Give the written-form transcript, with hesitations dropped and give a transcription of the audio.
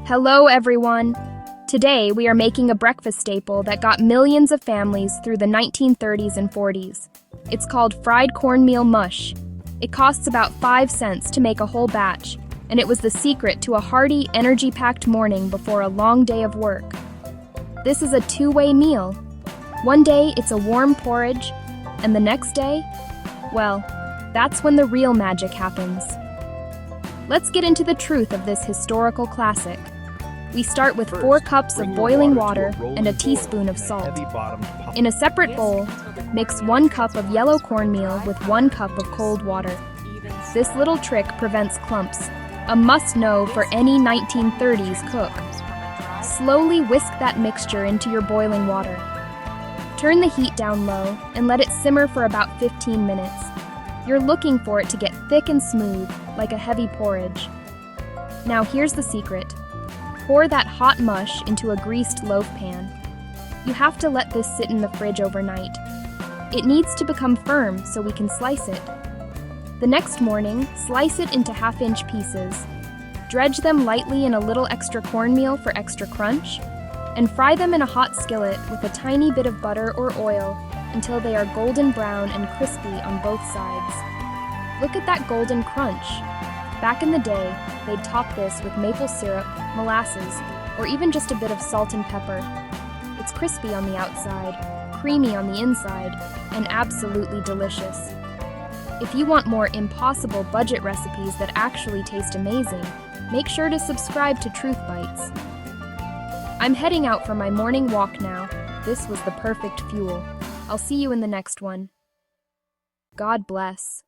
Hello, everyone! Today, we are making a breakfast staple that got millions of families through the 1930s and 40s. It's called fried cornmeal mush. It costs about 5 cents to make a whole batch, and it was the secret to a hearty, energy-packed morning before a long day of work. This is a two-way meal. One day, it's a warm porridge, and the next day, well, that's when the real magic happens. Let's get into the truth of this historical classic. We start with 4 cups of boiling water and a teaspoon of salt. In a separate bowl, mix 1 cup of yellow cornmeal with 1 cup of cold water. This little trick prevents clumps, a must-know for any 1930s cook. Slowly whisk that mixture into your boiling water. Turn the heat down low and let it simmer for about 15 minutes. You're looking for it to get thick and smooth, like a heavy porridge. Now here's the secret. Pour that hot mush into a greased loaf pan. You have to let this sit in the fridge overnight. It needs to become firm so we can slice it. The next morning, slice it into half-inch pieces. Dredge them lightly in a little extra cornmeal for extra crunch, and fry them in a hot skillet with a tiny bit of butter or oil until they are golden brown and crispy on both sides. Look at that golden crunch. Back in the day, they'd top this with maple syrup, molasses, or even just a bit of salt and pepper. It's crispy on the outside, creamy on the inside, and absolutely delicious. If you want more impossible budget recipes that actually taste amazing, make sure to subscribe to TruthBytes. I'm heading out for my morning walk now. This was the perfect fuel. I'll see you in the next one. God bless.